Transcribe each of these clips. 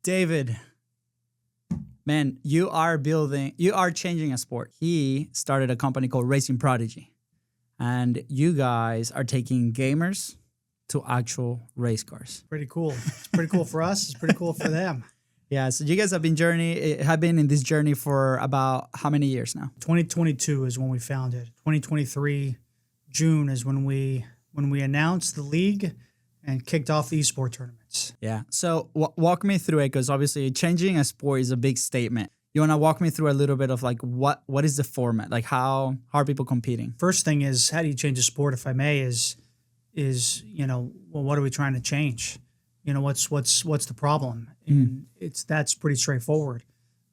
David, man, you are changing a sport. He started a company called Racing Prodigy, and you guys are taking gamers to actual race cars. Pretty cool. It's pretty cool for us. It's pretty cool for them. Yeah, so you guys have been in this journey for about how many years now? 2022 is when we founded. 2023 June is when we announced the league and kicked off the esports tournaments. Yeah. So walk me through it, because obviously changing a sport is a big statement. You want to walk me through a little bit of like what is the format? Like how are people competing? First thing is, how do you change a sport, if I may, is what are we trying to change? What's the problem? And that's pretty straightforward.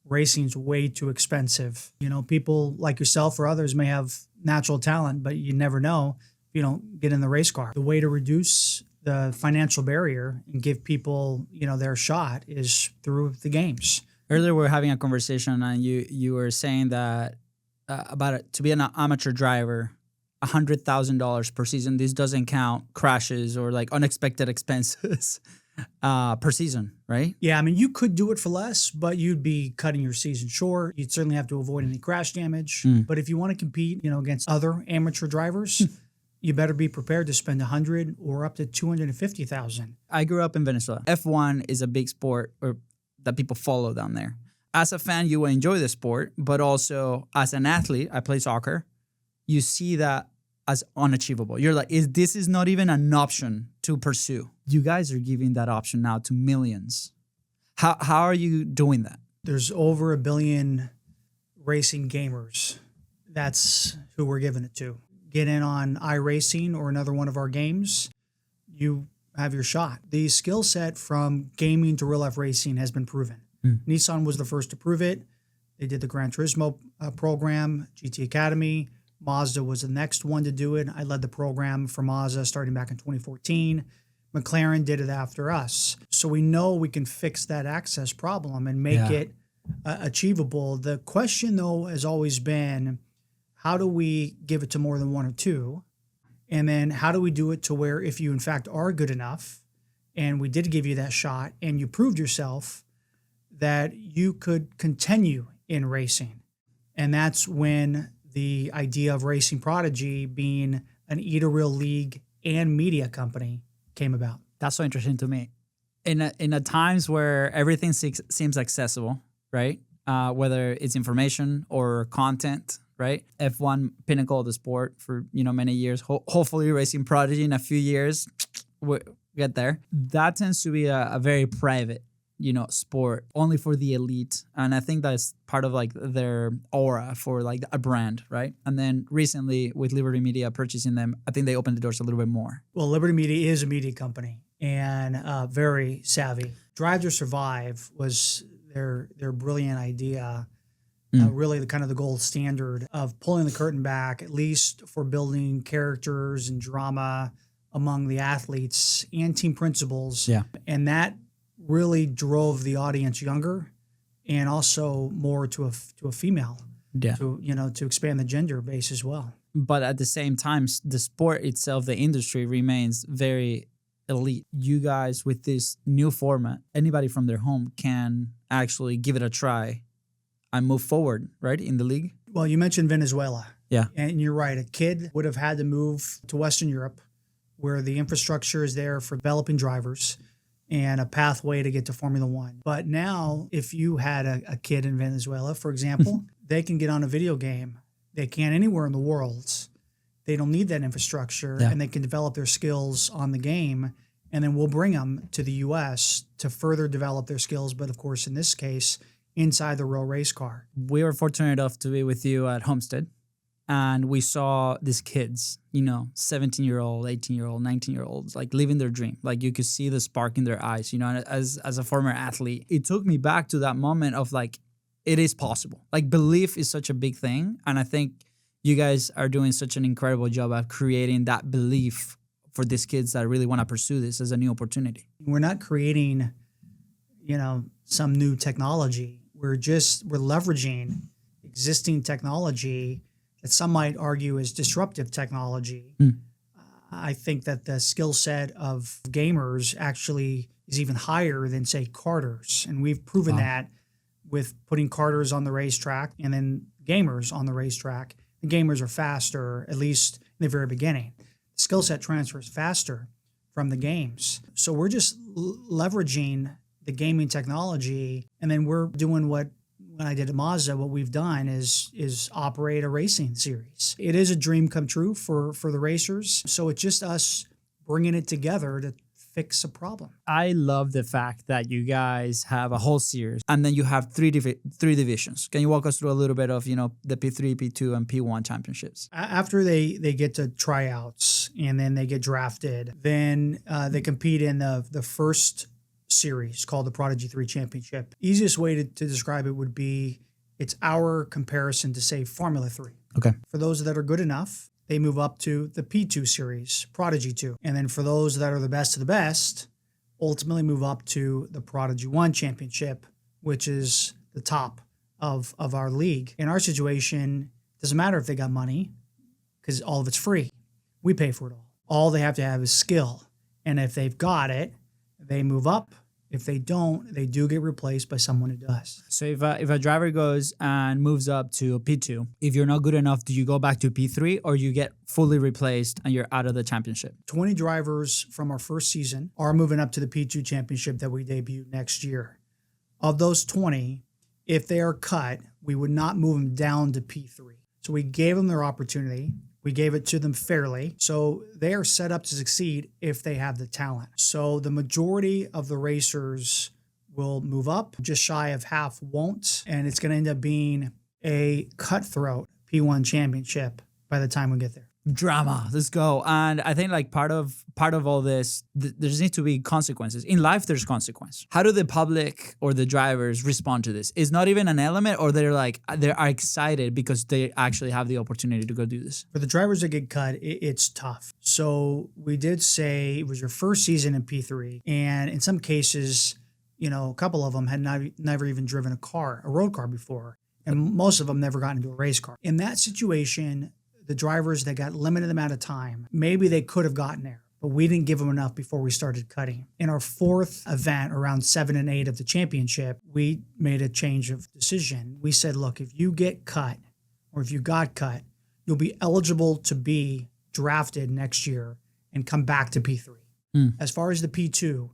Racing's way too expensive. People like yourself or others may have natural talent, but you never know if you don't get in the race car. The way to reduce the financial barrier and give people, their shot is through the games. Earlier we were having a conversation, and you were saying that to be an amateur driver, $100,000 per season. This doesn't count crashes or like unexpected expenses per season, right? Yeah, I mean, you could do it for less, but you'd be cutting your season short. You'd certainly have to avoid any crash damage. But if you want to compete, against other amateur drivers, you better be prepared to spend $100,000 or up to $250,000. I grew up in Venezuela. F1 is a big sport that people follow down there. As a fan, you will enjoy the sport, but also as an athlete, I play soccer, you see that as unachievable. You're like, this is not even an option to pursue. You guys are giving that option now to millions. How are you doing that? There's over 1 billion racing gamers. That's who we're giving it to. Get in on iRacing or another one of our games, you have your shot. The skill set from gaming to real life racing has been proven. Nissan was the first to prove it. They did the Gran Turismo program, GT Academy. Mazda was the next one to do it. I led the program for Mazda starting back in 2014. McLaren did it after us. So we know we can fix that access problem and make it achievable. The question, though, has always been, how do we give it to more than one or two? And then how do we do it to where if you, in fact, are good enough, and we did give you that shot, and you proved yourself, that you could continue in racing? And that's when the idea of Racing Prodigy being an eat-a-real league and media company came about. That's so interesting to me. In a times where everything seems accessible, right? Whether it's information or content, right? F1 pinnacle of the sport for many years. Hopefully, Racing Prodigy in a few years we'll get there. That tends to be a very private sport, only for the elite. And I think that's part of like their aura for like a brand, right? And then recently with Liberty Media purchasing them, I think they opened the doors a little bit more. Well, Liberty Media is a media company and very savvy. Drive to Survive was their brilliant idea. Really the kind of the gold standard of pulling the curtain back, at least for building characters and drama among the athletes and team principals. Yeah. And that really drove the audience younger and also more to a female, to expand the gender base as well. But at the same time, the sport itself, the industry remains very elite. You guys, with this new format, anybody from their home can actually give it a try and move forward, right, in the league? Well, you mentioned Venezuela. Yeah. And you're right. A kid would have had to move to Western Europe where the infrastructure is there for developing drivers and a pathway to get to Formula One. But now, if you had a kid in Venezuela, for example, they can get on a video game. They can anywhere in the world. They don't need that infrastructure, and they can develop their skills on the game, and then we'll bring them to the U.S. to further develop their skills, but of course, in this case, inside the real race car. We were fortunate enough to be with you at Homestead, and we saw these kids, 17-year-old, 18-year-old, 19-year-olds, like living their dream. Like you could see the spark in their eyes, as a former athlete. It took me back to that moment of like, it is possible. Like belief is such a big thing. And I think you guys are doing such an incredible job at creating that belief for these kids that really want to pursue this as a new opportunity. We're not creating, some new technology. We're leveraging existing technology that some might argue is disruptive technology. I think that the skill set of gamers actually is even higher than, say, karters. And we've proven that with putting karters on the racetrack and then gamers on the racetrack. The gamers are faster, at least in the very beginning. The skill set transfers faster from the games. So we're just leveraging the gaming technology, and then we're doing what when I did at Mazda, what we've done is operate a racing series. It is a dream come true for the racers. So it's just us bringing it together to fix a problem. I love the fact that you guys have a whole series and then you have three divisions. Can you walk us through a little bit of, the P3, P2, and P1 championships? After they get to tryouts and then they get drafted, then they compete in the first series called the Prodigy 3 Championship. Easiest way to describe it would be it's our comparison to, say, Formula 3. Okay. For those that are good enough, they move up to the P2 series, Prodigy 2. And then for those that are the best of the best, ultimately move up to the Prodigy 1 Championship, which is the top of our league. In our situation, it doesn't matter if they got money because all of it's free. We pay for it all. All they have to have is skill. And if they've got it, they move up. If they don't, they do get replaced by someone who does. So if a driver goes and moves up to P2, if you're not good enough, do you go back to P3 or you get fully replaced and you're out of the championship? 20 drivers from our first season are moving up to the P2 championship that we debut next year. Of those 20, if they are cut, we would not move them down to P3. So we gave them their opportunity. We gave it to them fairly. So they are set up to succeed if they have the talent. So the majority of the racers will move up. Just shy of half won't. And it's going to end up being a Cutthroat P1 championship by the time we get there. Drama. Let's go. And I think part of all this, there needs to be consequences. In life, there's consequence. How do the public or the drivers respond to this? It's not even an element, or they are excited because they actually have the opportunity to go do this. For the drivers that get cut, it's tough. So we did say it was your first season in P3. And in some cases, a couple of them had never even driven a road car before. And most of them never got into a race car. In that situation, the drivers that got limited amount of time, maybe they could have gotten there, but we didn't give them enough before we started cutting. In our fourth event, around 7 and 8 of the championship, we made a change of decision. We said, look, if you get cut or if you got cut, you'll be eligible to be drafted next year and come back to P3. As far as the P2,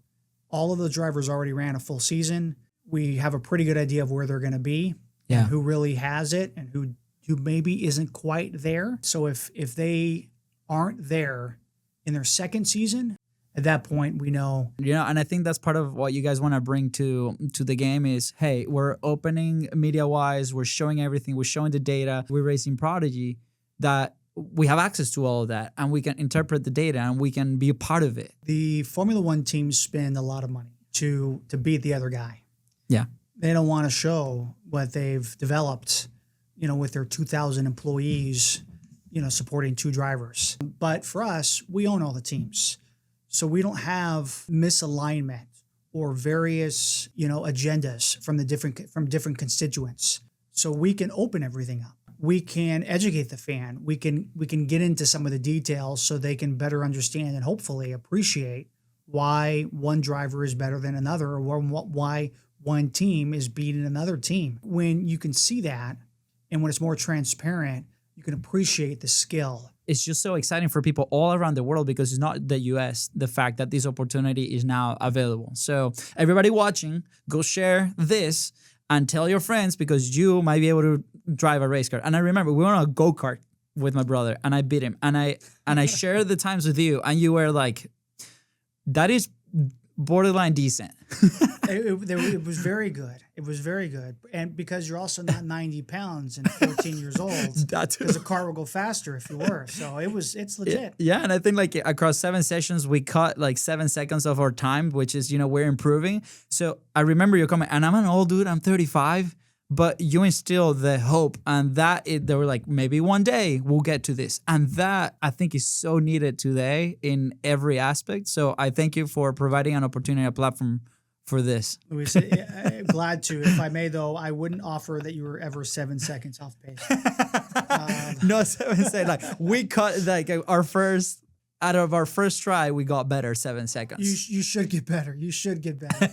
all of the drivers already ran a full season. We have a pretty good idea of where they're going to be and who really has it and who maybe isn't quite there. So if they aren't there in their second season, at that point we know. And I think that's part of what you guys want to bring to the game is, hey, we're opening media-wise, we're showing everything, we're showing the data, we're racing Prodigy, that we have access to all of that and we can interpret the data and we can be a part of it. The Formula One teams spend a lot of money to beat the other guy. Yeah. They don't want to show what they've developed with their 2,000 employees, supporting 2 drivers. But for us, we own all the teams. So we don't have misalignment or various, agendas from different constituents. So we can open everything up. We can educate the fan. We can get into some of the details so they can better understand and hopefully appreciate why one driver is better than another or why one team is beating another team. When you can see that, and when it's more transparent, you can appreciate the skill. It's just so exciting for people all around the world because it's not the US, the fact that this opportunity is now available. So everybody watching, go share this and tell your friends because you might be able to drive a race car. And I remember we were on a go-kart with my brother and I beat him. And I shared the times with you and you were like, that is borderline decent. It was very good. It was very good. And because you're also not 90 pounds and 14 years old, because the car will go faster if you were. So it's legit. Yeah. And I think across 7 sessions, we cut 7 seconds of our time, which is, we're improving. So I remember your comment, and I'm an old dude, I'm 35, but you instill the hope and they were like, maybe one day we'll get to this. And that I think is so needed today in every aspect. So I thank you for providing an opportunity, a platform for this. Luis, I'm glad to. If I may, though, I wouldn't offer that you were ever 7 seconds off pace. No, 7 seconds. We cut our first out of our first try, we got better 7 seconds. You should get better. You should get better.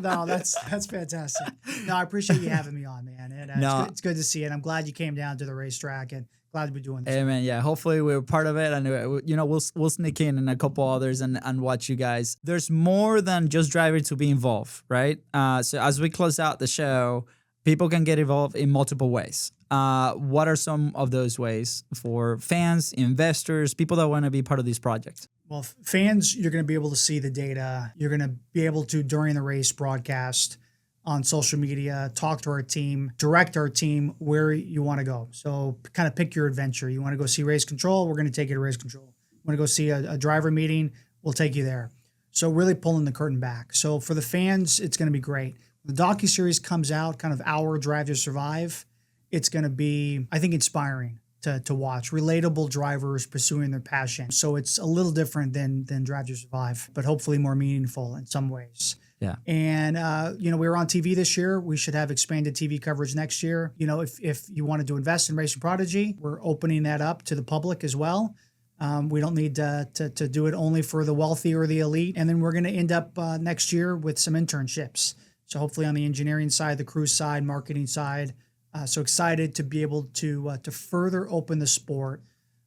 No, that's fantastic. No, I appreciate you having me on, man. And it's good to see it. I'm glad you came down to the racetrack and glad to be doing this. Hey, man, yeah. Hopefully we're part of it, and we'll sneak in and a couple others and watch you guys. There's more than just driving to be involved, right? So as we close out the show, people can get involved in multiple ways. What are some of those ways for fans, investors, people that want to be part of these projects? Well, fans, you're going to be able to see the data. You're going to be able to, during the race, broadcast on social media, talk to our team, direct our team where you want to go. So kind of pick your adventure. You want to go see race control? We're going to take you to race control. You want to go see a driver meeting? We'll take you there. So really pulling the curtain back. So for the fans, it's going to be great. When the docuseries comes out, kind of our Drive to Survive, it's going to be, I think, inspiring to watch. Relatable drivers pursuing their passion. So it's a little different than Drive to Survive, but hopefully more meaningful in some ways. Yeah. And, we were on TV this year. We should have expanded TV coverage next year. If you wanted to invest in Racing Prodigy, we're opening that up to the public as well. We don't need to do it only for the wealthy or the elite. And then we're going to end up next year with some internships. So hopefully on the engineering side, the crew side, marketing side. So excited to be able to further open the sport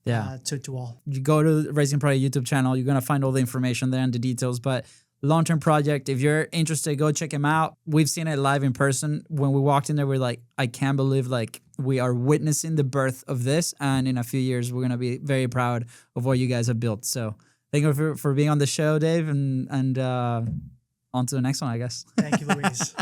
to all. You go to the Racing Prodigy YouTube channel, you're going to find all the information there and the details. But long-term project, if you're interested, go check him out. We've seen it live in person. When we walked in there, we're like, I can't believe we are witnessing the birth of this. And in a few years, we're going to be very proud of what you guys have built. So thank you for being on the show, Dave. And on to the next one, I guess. Thank you, Luis.